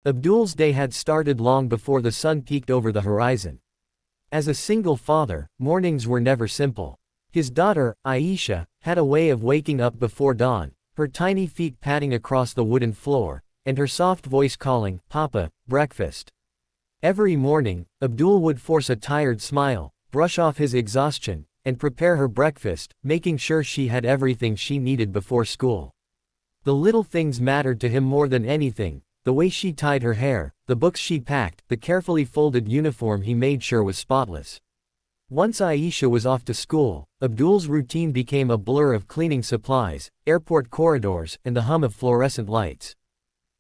Abdul's day had started long before the sun peeked over the horizon. As a single father, mornings were never simple. His daughter, Aisha, had a way of waking up before dawn, her tiny feet patting across the wooden floor, and her soft voice calling, "Papa, breakfast." Every morning, Abdul would force a tired smile, brush off his exhaustion, and prepare her breakfast, making sure she had everything she needed before school. The little things mattered to him more than anything: the way she tied her hair, the books she packed, the carefully folded uniform he made sure was spotless. Once Aisha was off to school, Abdul's routine became a blur of cleaning supplies, airport corridors, and the hum of fluorescent lights.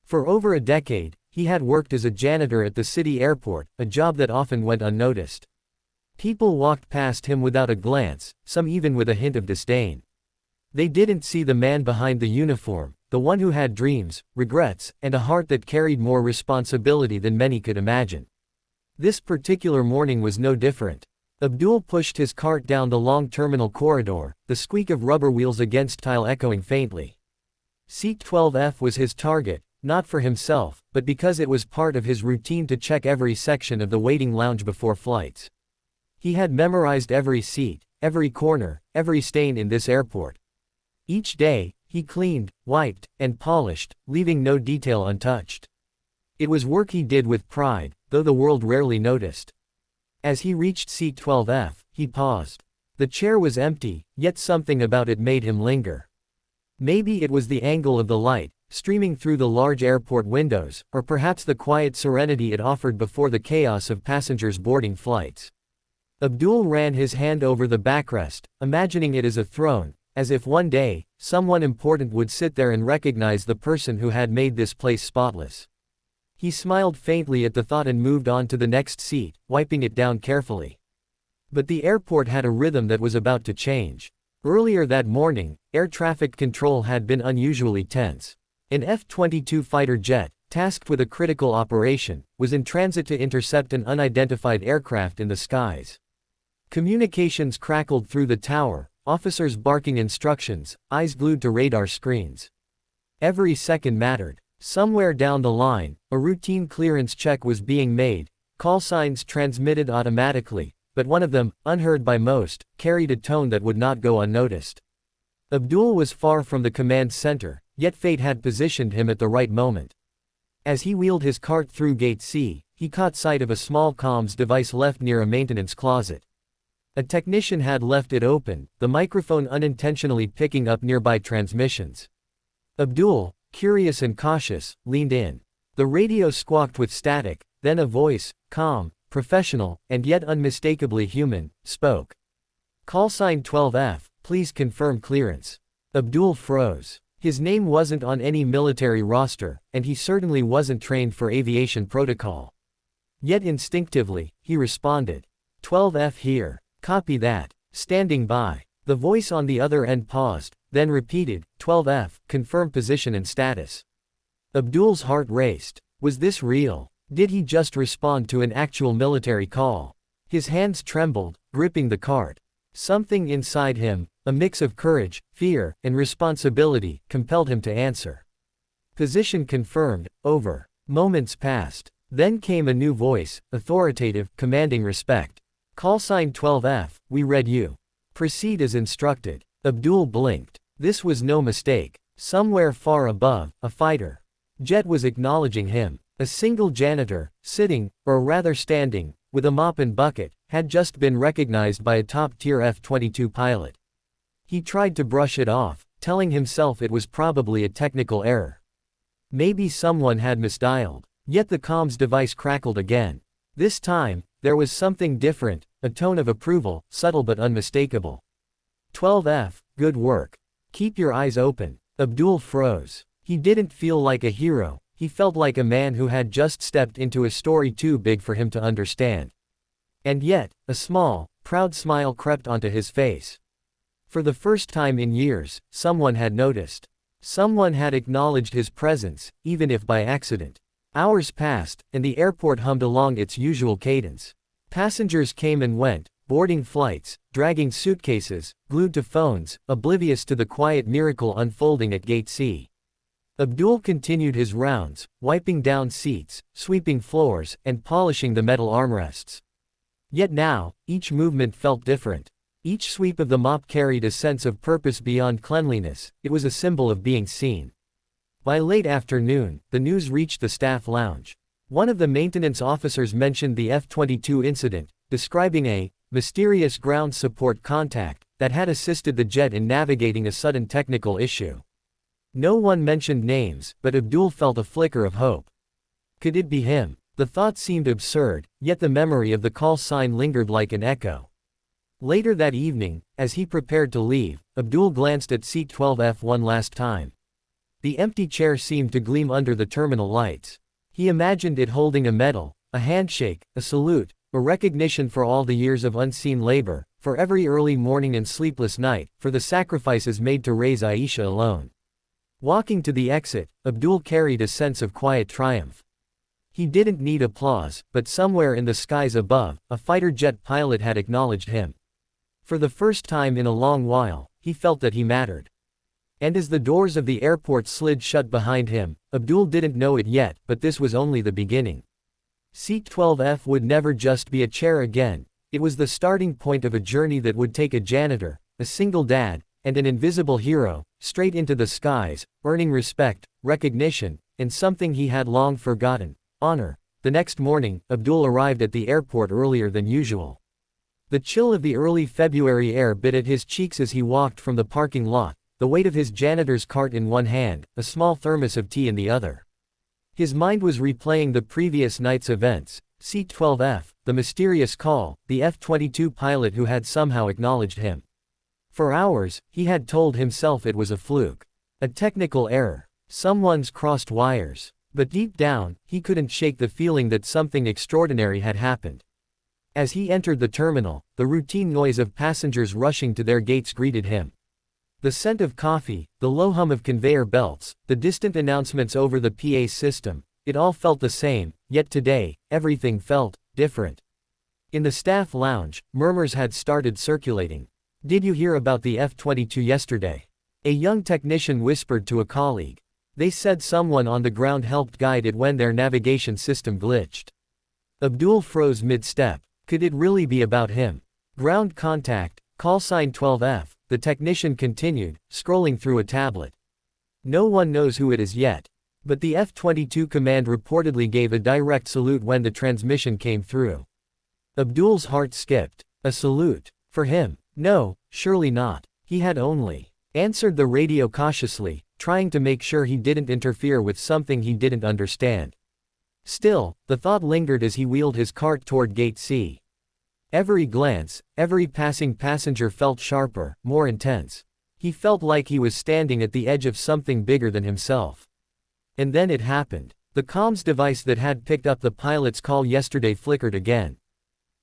For over a decade, he had worked as a janitor at the city airport, a job that often went unnoticed. People walked past him without a glance, some even with a hint of disdain. They didn't see the man behind the uniform, the one who had dreams, regrets, and a heart that carried more responsibility than many could imagine. This particular morning was no different. Abdul pushed his cart down the long terminal corridor, the squeak of rubber wheels against tile echoing faintly. Seat 12F was his target, not for himself, but because it was part of his routine to check every section of the waiting lounge before flights. He had memorized every seat, every corner, every stain in this airport. Each day, he cleaned, wiped, and polished, leaving no detail untouched. It was work he did with pride, though the world rarely noticed. As he reached seat 12F, he paused. The chair was empty, yet something about it made him linger. Maybe it was the angle of the light, streaming through the large airport windows, or perhaps the quiet serenity it offered before the chaos of passengers boarding flights. Abdul ran his hand over the backrest, imagining it as a throne, as if one day, someone important would sit there and recognize the person who had made this place spotless. He smiled faintly at the thought and moved on to the next seat, wiping it down carefully. But the airport had a rhythm that was about to change. Earlier that morning, air traffic control had been unusually tense. An F-22 fighter jet, tasked with a critical operation, was in transit to intercept an unidentified aircraft in the skies. Communications crackled through the tower, officers barking instructions, eyes glued to radar screens. Every second mattered. Somewhere down the line, a routine clearance check was being made, call signs transmitted automatically, but one of them, unheard by most, carried a tone that would not go unnoticed. Abdul was far from the command center, yet fate had positioned him at the right moment. As he wheeled his cart through Gate C, he caught sight of a small comms device left near a maintenance closet. A technician had left it open, the microphone unintentionally picking up nearby transmissions. Abdul, curious and cautious, leaned in. The radio squawked with static, then a voice, calm, professional, and yet unmistakably human, spoke. "Call sign 12F, please confirm clearance." Abdul froze. His name wasn't on any military roster, and he certainly wasn't trained for aviation protocol. Yet instinctively, he responded. "12F here. Copy that. Standing by." The voice on the other end paused, then repeated, "12F, confirm position and status." Abdul's heart raced. Was this real? Did he just respond to an actual military call? His hands trembled, gripping the cart. Something inside him, a mix of courage, fear, and responsibility, compelled him to answer. Position confirmed, over. Moments passed. Then came a new voice, authoritative, commanding respect. "Call sign 12F, we read you. Proceed as instructed." Abdul blinked. This was no mistake. Somewhere far above, a fighter jet was acknowledging him. A single janitor, sitting, or rather standing, with a mop and bucket, had just been recognized by a top-tier F-22 pilot. He tried to brush it off, telling himself it was probably a technical error. Maybe someone had misdialed. Yet the comms device crackled again. This time, there was something different, a tone of approval, subtle but unmistakable. 12F, good work. Keep your eyes open." Abdul froze. He didn't feel like a hero, he felt like a man who had just stepped into a story too big for him to understand. And yet, a small, proud smile crept onto his face. For the first time in years, someone had noticed. Someone had acknowledged his presence, even if by accident. Hours passed, and the airport hummed along its usual cadence. Passengers came and went, boarding flights, dragging suitcases, glued to phones, oblivious to the quiet miracle unfolding at Gate C. Abdul continued his rounds, wiping down seats, sweeping floors, and polishing the metal armrests. Yet now, each movement felt different. Each sweep of the mop carried a sense of purpose beyond cleanliness. It was a symbol of being seen. By late afternoon, the news reached the staff lounge. One of the maintenance officers mentioned the F-22 incident, describing a mysterious ground support contact that had assisted the jet in navigating a sudden technical issue. No one mentioned names, but Abdul felt a flicker of hope. Could it be him? The thought seemed absurd, yet the memory of the call sign lingered like an echo. Later that evening, as he prepared to leave, Abdul glanced at seat 12F one last time. The empty chair seemed to gleam under the terminal lights. He imagined it holding a medal, a handshake, a salute, a recognition for all the years of unseen labor, for every early morning and sleepless night, for the sacrifices made to raise Aisha alone. Walking to the exit, Abdul carried a sense of quiet triumph. He didn't need applause, but somewhere in the skies above, a fighter jet pilot had acknowledged him. For the first time in a long while, he felt that he mattered. And as the doors of the airport slid shut behind him, Abdul didn't know it yet, but this was only the beginning. Seat 12F would never just be a chair again. It was the starting point of a journey that would take a janitor, a single dad, and an invisible hero, straight into the skies, earning respect, recognition, and something he had long forgotten: honor. The next morning, Abdul arrived at the airport earlier than usual. The chill of the early February air bit at his cheeks as he walked from the parking lot, the weight of his janitor's cart in one hand, a small thermos of tea in the other. His mind was replaying the previous night's events: seat 12F, the mysterious call, the F-22 pilot who had somehow acknowledged him. For hours, he had told himself it was a fluke, a technical error, someone's crossed wires. But deep down, he couldn't shake the feeling that something extraordinary had happened. As he entered the terminal, the routine noise of passengers rushing to their gates greeted him. The scent of coffee, the low hum of conveyor belts, the distant announcements over the PA system, it all felt the same, yet today, everything felt different. In the staff lounge, murmurs had started circulating. "Did you hear about the F-22 yesterday?" a young technician whispered to a colleague. They said someone on the ground helped guide it when their navigation system glitched. Abdul froze mid-step. Could it really be about him? "Ground contact, call sign 12F, the technician continued, scrolling through a tablet. "No one knows who it is yet. But the F-22 command reportedly gave a direct salute when the transmission came through." Abdul's heart skipped. A salute? For him? No, surely not. He had only answered the radio cautiously, trying to make sure he didn't interfere with something he didn't understand. Still, the thought lingered as he wheeled his cart toward Gate C. Every glance, every passing passenger felt sharper, more intense. He felt like he was standing at the edge of something bigger than himself. And then it happened. The comms device that had picked up the pilot's call yesterday flickered again.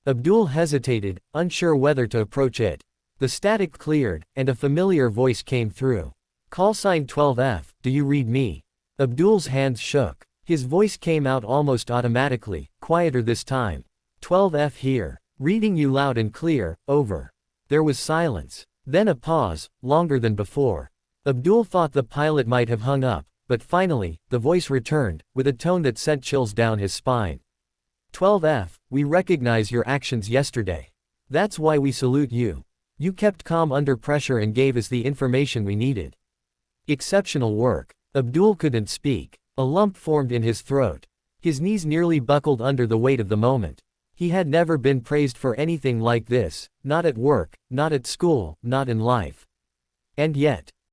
Abdul hesitated, unsure whether to approach it. The static cleared, and a familiar voice came through. "Call sign 12F, do you read me?" Abdul's hands shook. His voice came out almost automatically, quieter this time. 12F here. Reading you loud and clear, over." There was silence. Then a pause, longer than before. Abdul thought the pilot might have hung up, but finally, the voice returned, with a tone that sent chills down his spine. 12F, we recognize your actions yesterday. That's why we salute you. You kept calm under pressure and gave us the information we needed. Exceptional work. Abdul couldn't speak. A lump formed in his throat. His knees nearly buckled under the weight of the moment. He had never been praised for anything like this, not at work, not at school, not in life. And yet,